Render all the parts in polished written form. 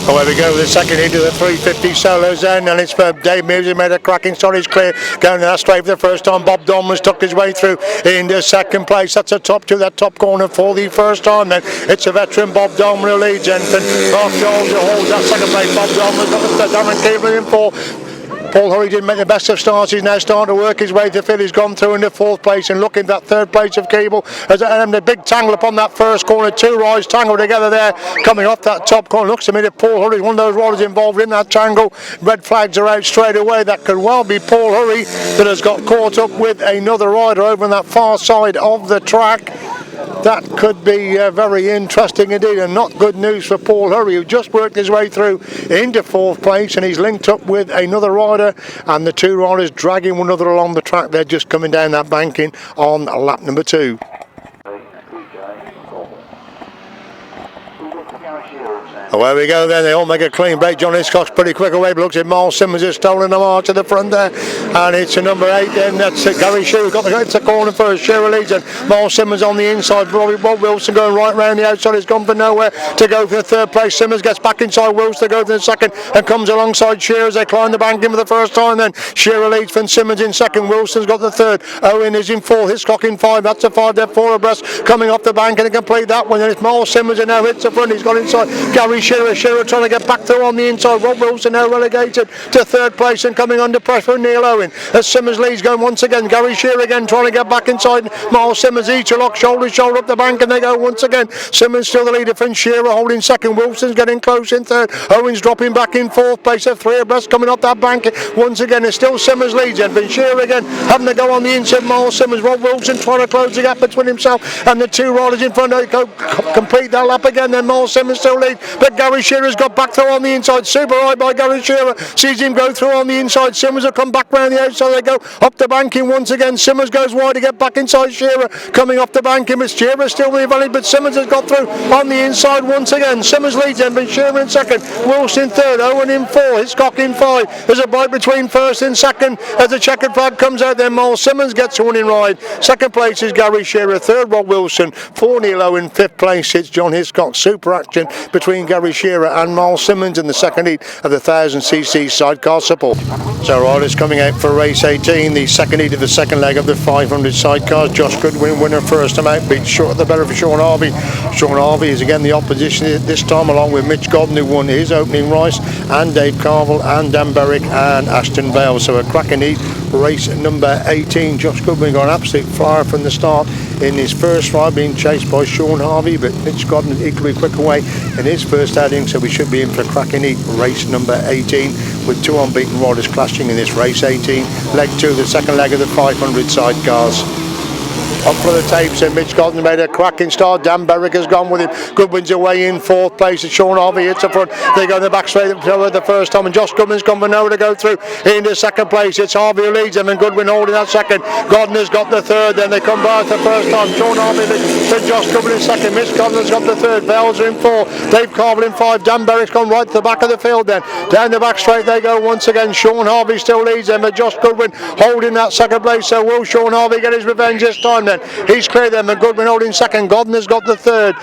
Away we go with the second into the 350 solo zone, and it's for Dave Mews, who made a cracking start. He's clear, going that straight for the first time. Bob Donman's tucked his way through into second place. That's a top two, that top corner for the first time. Then it's a veteran Bob Donman who leads. And Mark Jones who holds that second place. Bob Donman's got the Darren Keebley in four. Paul Hurry didn't make the best of starts. He's now starting to work his way to fill. He's gone through into fourth place and looking at that third place of Keeble. And the big tangle upon that first corner. Two riders tangled together there, coming off that top corner. Looks to me that Paul Hurry is one of those riders involved in that tangle. Red flags are out straight away. That could well be Paul Hurry that has got caught up with another rider over on that far side of the track. That could be very interesting indeed, and not good news for Paul Hurry, who just worked his way through into fourth place, and he's linked up with another rider, and the two riders dragging one another along the track. They're just coming down that banking on lap number 2. Away we go then, they all make a clean break. John Hiscock's pretty quick away, but looks at Miles Simmons has stolen the march to the front there, and it's a number 8 then, that's Gary Shearer, got the corner first. Shearer leads, and Miles Simmons on the inside. Bob Wilson going right round the outside, has gone for nowhere to go for the third place. Simmons gets back inside Wilson to go for the second, and comes alongside Shearer as they climb the bank in for the first time. Then Shearer leads from Simmons in second, Wilson's got the third, Owen is in fourth, Hiscock in 5, that's a 5 there, 4 abreast coming off the bank, and to complete that one, and it's Miles Simmons who now hits the front. He's got inside Gary Shearer trying to get back through on the inside. Rob Wilson now relegated to third place and coming under pressure from Neil Owen as Simmons leads, going once again. Gary Shearer again trying to get back inside Miles Simmons. Each lock shoulder to shoulder up the bank, and they go once again. Simmons still the leader from Shearer holding second. Wilson's getting close in third. Owen's dropping back in fourth place. A 3 abreast coming up that bank once again. It's still Simmons leads, and from Shearer again having to go on the inside. Miles Simmons, Rob Wilson trying to close the gap between himself and the two riders in front. They go complete that lap again. Then Miles Simmons still leads, but Gary Shearer's got back through on the inside. Super high by Gary Shearer. Sees him go through on the inside. Simmons will come back round the outside. They go up the banking once again. Simmons goes wide to get back inside Shearer. Coming off the banking, but Shearer still the advantage, but Simmons has got through on the inside once again. Simmons leads him, but Shearer in second. Wilson third. Owen in 4. Hiscock in 5. There's a bite between first and second as the checkered flag comes out there. Miles Simmons gets one in ride. Second place is Gary Shearer. Third, Rob Wilson. 4, Neil Owen. Fifth place, it's John Hiscock. Super action between Gary Shearer and Miles Simmons in the second heat of the 1000cc sidecar support. So riders coming out for race 18, the second heat of the second leg of the 500 sidecars. Josh Goodwin winner first time out, beats short the better for Sean Harvey. Sean Harvey is again the opposition this time, along with Mitch Godden, who won his opening race, and Dave Carville and Dan Berwick and Ashton Vale. So a cracking heat, race number 18. Josh Goodwin got an absolute flyer from the start in his first ride, being chased by Sean Harvey, but Mitch Godden equally quick away in his first outing, so we should be in for a cracking heat, race number 18, with 2 unbeaten riders clashing in this race 18, leg 2, the second leg of the 500 sidecars. Up for the tapes, and Mitch Godden made a cracking start. Dan Berwick has gone with him. Goodwin's away in fourth place, and Sean Harvey hits the front. They go in the back straight the first time, and Josh Goodwin's gone for nowhere to go through into second place. It's Harvey who leads them, and Goodwin holding that second. Godden has got the third, then they come by the first time. Sean Harvey to Josh Goodwin in second. Mitch Godden has got the third. Vales are in 4. Dave Carville in 5. Dan Berwick's gone right to the back of the field then. Down the back straight they go once again. Sean Harvey still leads them, but Josh Goodwin holding that second place. So will Sean Harvey get his revenge this time then? He's clear them, and Goodwin holding second. Godden has got the third.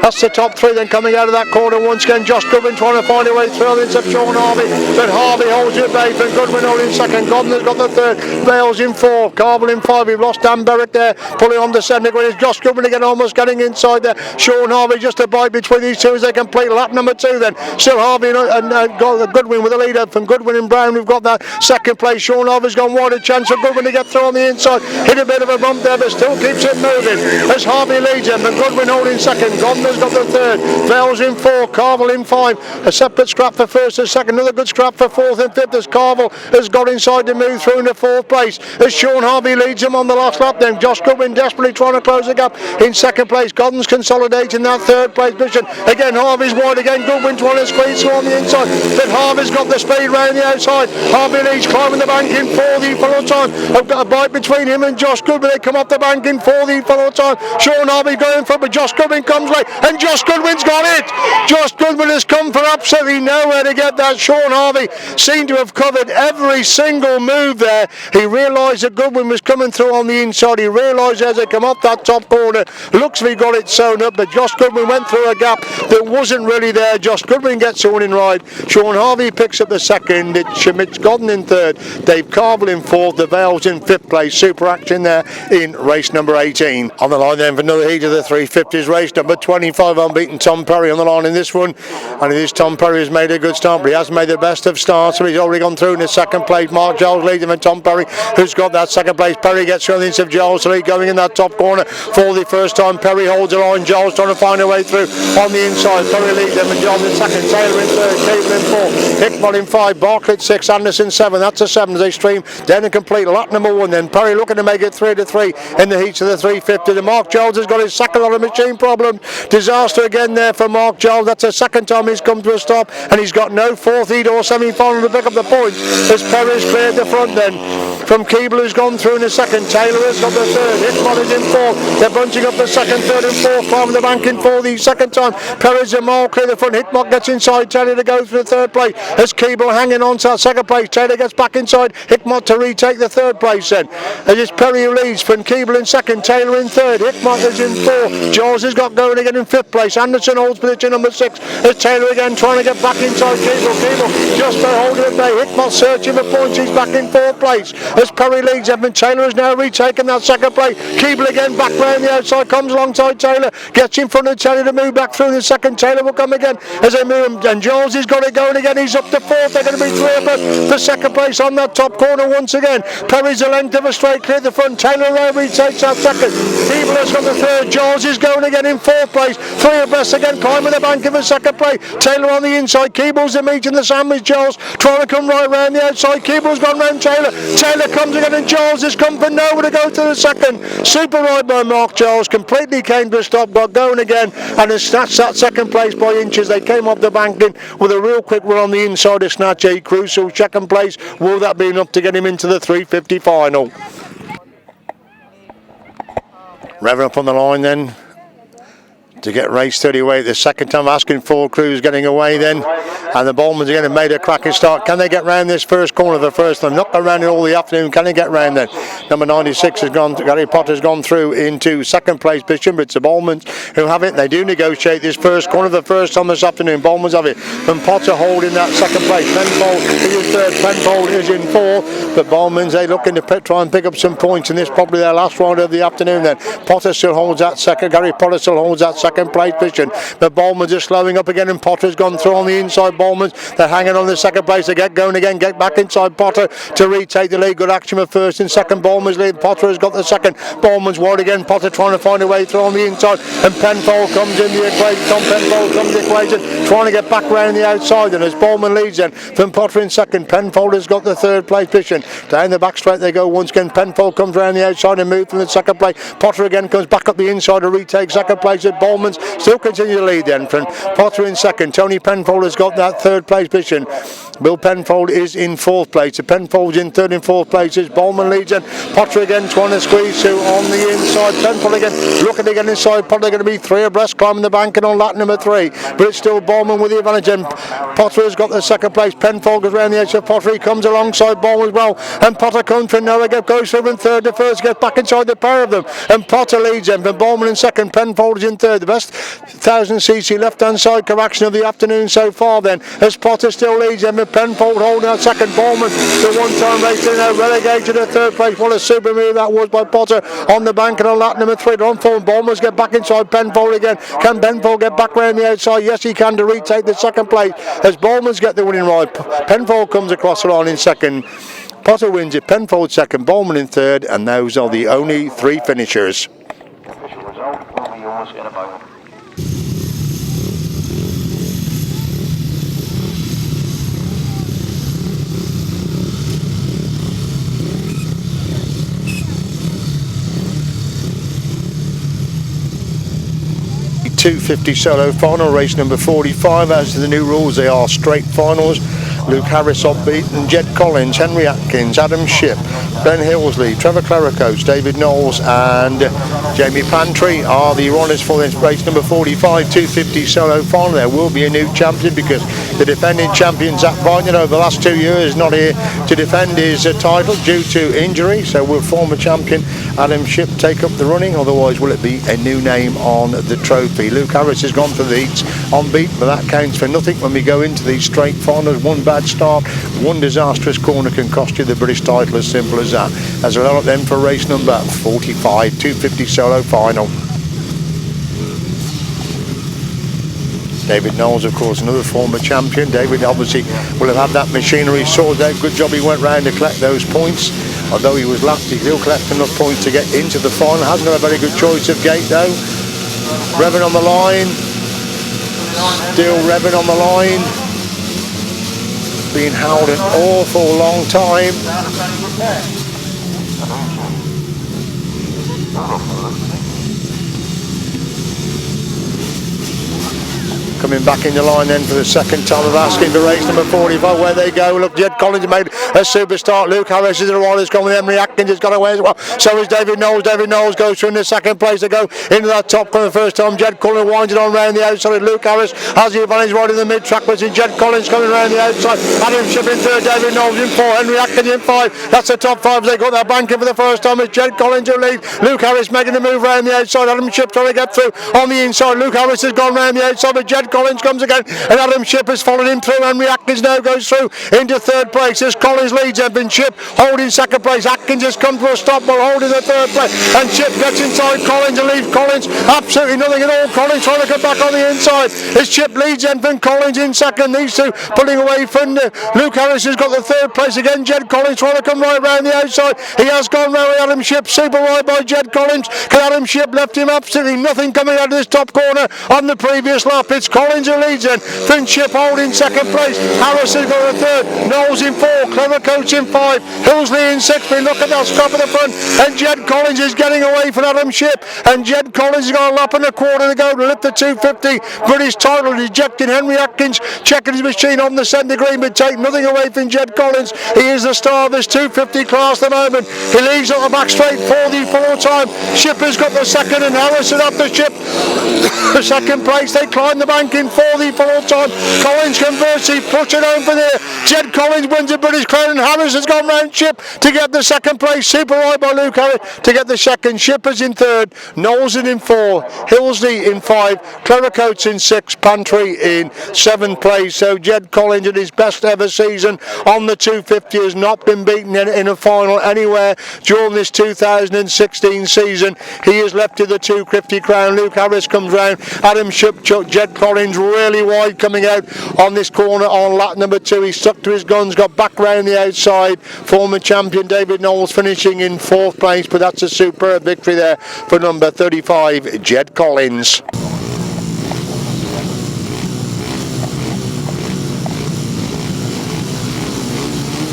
That's the top 3 then coming out of that corner once again. Josh Goodwin trying to find a way through into Sean Harvey, but Harvey holds it back, and Goodwin holding second. Godden has got the third. Vales in 4. Carville in 5. We've lost Dan Berwick there, pulling on the centre. It's Josh Goodwin again, almost getting inside there. Sean Harvey just a bite between these two as they complete lap number 2 then. Still Harvey and Goodwin with the leader from Goodwin and Brown. We've got that second place. Sean Harvey's gone wide, a chance for Goodwin to get through on the inside. Hit a bit of a bump there, but still keeps it moving as Harvey leads him, and Goodwin holding second. Godden has got the third. Vales in 4. Carville in 5. A separate scrap for first and second. Another good scrap for fourth and fifth as Carville has got inside to move through into fourth place as Sean Harvey leads him on the last lap then. Josh Goodwin desperately trying to close the gap in second place. Godden's consolidating that third place position. Again Harvey's wide again. Goodwin trying to squeeze through on the inside, but Harvey's got the speed round the outside. Harvey leads, climbing the bank in 4 the full time. I've got a bite between him and Josh Goodwin. They come up the bank in 4 the full time. Sean Harvey going for it, but Josh Goodwin comes late. and Josh Goodwin's got it. Josh Goodwin has come from absolutely nowhere to get that. Sean Harvey seemed to have covered every single move there. He realised that Goodwin was coming through on the inside. He realised as they come up that top corner, looks like he got it sewn up, but Josh Goodwin went through a gap that wasn't really there. Josh Goodwin gets a winning ride. Sean Harvey picks up the second. It's Schmidt's Godden in third. Dave Carville in fourth. The Vales in fifth place. Super action there in race number 18. On the line then for another heat of the 350s race number 25. Unbeaten Tom Perry on the line in this one. And it is Tom Perry who's made a good start, but he hasn't made the best of starts, so he's already gone through in the second place. Mark Giles leading for Tom Perry, who's got that second place. Perry gets through on the inside of Giles, so he's going in that top corner for the first time. Perry holds the line. Giles trying to find a way through on the inside. Perry leads them and Giles in second. Taylor in third. Cable in four. Hickman in five. Bartlett 6. Anderson 7. That's a 7 as they stream down and complete lap number 1. Then Perry looking to make it 3-3 in the heats of the 350. The Mark Giles has got his second on a machine problem. Disaster again there for Mark Giles. That's the second time he's come to a stop, and he's got no fourth heat or semi-final to pick up the points as Perry's cleared the front then. From Keeble, who's gone through in the second. Taylor has got the third. Hickman is in fourth. They're bunching up the second, third and fourth. Climbing the bank in for the second time. Perry's a mile clear the front. Hickman gets inside Taylor to go through the third place. As Keeble hanging on to that second place. Taylor gets back inside Hickman to retake the third place then. As it's Perry who leads. From Keeble in second. Taylor in third. Hickman is in fourth. Giles has got going again in fifth place. Anderson holds position number 6. As Taylor again trying to get back inside Keeble. Keeble just holding it there. Hickman searching for points. He's back in fourth place. As Perry leads, Edmund Taylor has now retaken that second place. Keeble again back round the outside, comes alongside Taylor, gets in front of Taylor to move back through the second. Taylor will come again as they move, and Giles has got it going again. He's up to fourth. They're going to be 3 abreast for second place on that top corner once again. Perry's a length of a straight clear the front. Taylor retakes that second. Keeble has got the third. Giles is going again in fourth place. 3 abreast again, climbing the bank in the second place. Taylor on the inside. Keeble's the meet in the sandwich. Giles trying to come right round the outside. Keeble's gone round Taylor. Taylor comes again and Giles has come from nowhere to go to the second. Super ride by Mark Giles. Completely came to a stop, got going again and has snatched that second place by inches. They came off the banking with a real quick run on the inside to snatch a crucial second place. Will that be enough to get him into the 350 final? Revving up on the line then to get race 30 away. The second time asking for crews getting away then, and the Bowmans again have made a cracking start. Can they get round this first corner the first time? Not go round it all the afternoon. Can they get round then? Number 96 has gone, Gary Potter's gone through into second place position, but it's the Bowmans who have it. They do negotiate this first corner the first time this afternoon. Bowmans have it. From Potter holding that second place. Penfold is in third. Penfold is in fourth. But Bowmans, they looking to try and pick up some points in this, probably their last round of the afternoon then. Potter still holds that second. Gary Potter still holds that second place position. But Bowmans are slowing up again, and Potter's gone through on the inside. Bowmans, they're hanging on the second place. They get going again, get back inside Potter to retake the lead. Good action for first and second. Bowmans lead. Potter has got the second. Bowmans wide again. Potter trying to find a way through on the inside, and Penfold comes in the equation. Tom Penfold comes in the equation, trying to get back round the outside, and as Bowman leads then from Potter in second. Penfold has got the third place position. Down the back straight they go once again. Penfold comes round the outside and moves from the second place. Potter again comes back up the inside to retake second place. At Bowman's still continue to lead then from Potter in second. Tony Penfold has got that third place position. Bill Penfold is in fourth place. So Penfold's in third and fourth places. Bowman leads and Potter again trying to squeeze through on the inside. Penfold again looking to get inside. Potter going to be 3 abreast, climbing the bank and on lap number 3. But it's still Bowman with the advantage, and Potter has got the second place. Penfold goes round the edge of Potter. He comes alongside Bowman as well, and Potter comes from nowhere, goes through from third to first, gets back inside the pair of them, and Potter leads them from Bowman in second. Penfold is in third. The best 1000cc left hand side correction of the afternoon so far then, as Potter still leads them, with Penfold holding out second. Bowman, the one-time race now relegated to the third place. What a super move that was by Potter on the bank and on lap number 3. On form, Bowman's get back inside Penfold again. Can Penfold get back round the outside? Yes, he can, to retake the second place as Bowman's get the winning ride. Penfold comes across the line in second. Potter wins it. Penfold second, Bowman in third, and those are the only 3 finishers. Official result will be yours in a moment. .250 solo final race number 45. As to the new rules, they are straight finals, Luke Harris unbeaten, Jed Collins, Henry Atkins, Adam Shipp, Ben Hillsley, Trevor Claricoach, David Knowles and Jamie Pantry are the runners for this race number 45 250 solo final. There will be a new champion because the defending champion Zach Biden over the last 2 years is not here to defend his title due to injury, so will former champion Adam Shipp take up the running, otherwise will it be a new name on the trophy. Luke Harris has gone for the heats unbeaten, but that counts for nothing when we go into these straight finals. One bad start, one disastrous corner can cost you the British title, as simple as that. As we look then for race number 45 250 solo final. David Knowles, of course, another former champion. David obviously will have had that machinery sorted out. Good job he went round to collect those points. Although he was last, he still collected enough points to get into the final. Hasn't got a very good choice of gate though. Revving on the line. Still revving on the line. Being held an awful long time. Coming back in the line then for the second time of asking for race number 45. Where they go. Look, Jed Collins made a super start. Luke Harris is the one who's gone with Henry Atkins. Has got away as well. So is David Knowles. David Knowles goes through in the second place. They go into that top for the first time. Jed Collins winds it on round the outside. Luke Harris has the advantage right in the mid-track. But it's Jed Collins coming round the outside. Adam Shipp in third. David Knowles in four. Henry Atkins in five. That's the top five. They got their banking for the first time. It's Jed Collins who lead. Luke Harris making the move round the outside. Adam Shipp trying to get through on the inside. Luke Harris has gone round the outside, but Jed Collins comes again. And Adam Shipp has followed him through. Henry Atkins now goes through into third place as Collins leads. Evan Shipp holding second place. Atkins has come to a stop while holding the third place. And Shipp gets inside Collins and leaves Collins absolutely nothing at all. Collins trying to come back on the inside as Shipp leads Evan Collins in second. These two pulling away from Luke Harris has got the third place again. Jed Collins trying to come right round the outside. He has gone round with Adam Shipp. Super wide by Jed Collins. Adam Shipp left him absolutely nothing coming out of this top corner on the previous lap. It's Collins who leads in. Then Shipp holding second place. Harris has got a third. Knowles in four. Claricoach in five. Hillsley in sixth. We look at that stop at the front. And Jed Collins is getting away from Adam Shipp. And Jed Collins has got a lap and a quarter to go to lift the 250 British title. Rejecting Henry Atkins. Checking his machine on the centre green, but take nothing away from Jed Collins. He is the star of this 250 class at the moment. He leads on the back straight 44 time. Shipp has got the second and Harris is after Shipp. The second place. They climb the bank in 44 time. Collins converts, he puts it home for there. Jed Collins wins the British Crown and Harris has gone round Shipp to get the second place. Super wide by Luke Harris to get the second. Shipp is in third. Knowles in four. Hillsley in five. Claricoach in six. Pantry in seventh place. So Jed Collins in his best ever season on the 250 has not been beaten in a final anywhere during this 2016 season. He has left to the 250 crown. Luke Harris comes round. Adam Shipp, Jed Collins really wide coming out on this corner on lap number two. He stuck to his guns, got back round the outside. Former champion David Knowles finishing in fourth place, but that's a superb victory there for number 35, Jed Collins.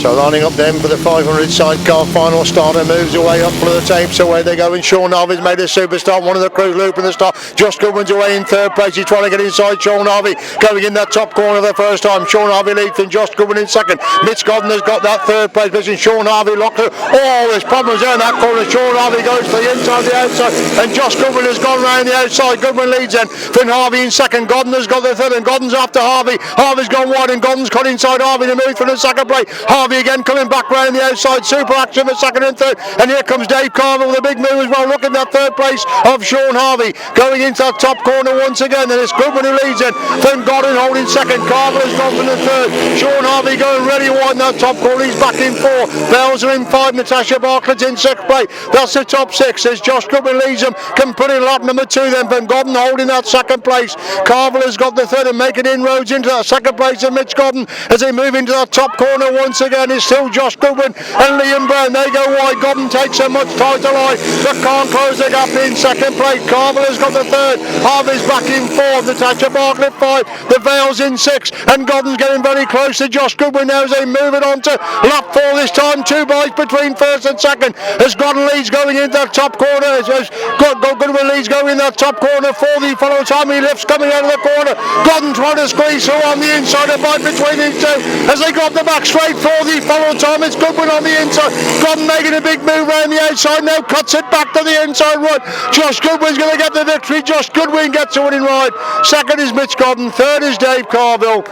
So lining up then for the 500 sidecar final starter, moves away up for the tape, so away they go, and Sean Harvey's made a super start, one of the crews looping the start. Josh Goodwin's away in third place, he's trying to get inside Sean Harvey, going in that top corner the first time. Sean Harvey leads and Josh Goodwin in second. Mitch Godden has got that third place position. Sean Harvey locked it. Oh, there's problems there in that corner. Sean Harvey goes for the inside, the outside, and Josh Goodwin has gone round the outside. Goodwin leads then. Finn Harvey in second. Godden has got the third, and Godden's after Harvey. Harvey's gone wide, and Godden's cut inside Harvey to move for the second place. Harvey again coming back round the outside, super action for second and third, and here comes Dave Carver with a big move as well. Look at that third place of Sean Harvey going into that top corner once again, and it's Goodwin who leads in. Then Godden holding second. Carver has gone for the third. Sean Harvey going really wide in that top corner. He's back in four. Bells are in five. Natasha Bartlett's in sixth place. That's the top six as Josh Goodwin leads them. Can put in lap number two then. Van Godden holding that second place. Carver has got the third and making inroads into that second place of Mitch Godden as they move into that top corner once again. and it's still Josh Goodwin and Liam Brown. They go wide. Godden takes a much tighter line, but can't close the gap in second place. Carmel has got the third. Harvey's back in fourth. Natasha Bartlett 5. The Vale's in 6, and Godden's getting very close to Josh Goodwin now as they move it on to lap 4 this time. 2 bites between first and second as Godden leads going into that top corner. Goodwin leads going in that top corner for the follow time. He lifts coming out of the corner. Godden trying to squeeze through on the inside, a bite between these two as they go up the back straight for the follow time. It's Goodwin on the inside. Godden making a big move around the outside now, cuts it back to the inside right. Josh Goodwin's going to get the victory. Josh Goodwin gets the winning ride. Second is Mitch Godden. Third is Dave Carville.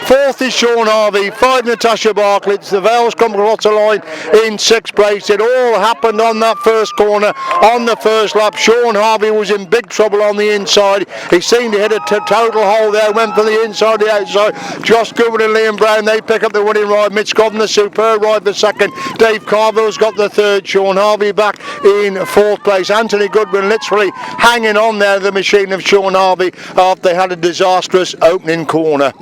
Fourth is Sean Harvey. 5 Natasha Bartlett. The Vales come across the line in 6th place. It all happened on that first corner on the first lap. Sean Harvey was in big trouble on the inside. He seemed to hit a total hole there, went from the inside to the outside. Josh Goodwin and Liam Brown, they pick up the winning ride. Mitch Godden the superb ride for second. Dave Carville's got the third. Sean Harvey back in 4th place. Anthony Goodwin literally hanging on there, the machine of Sean Harvey, after they had a disastrous opening corner.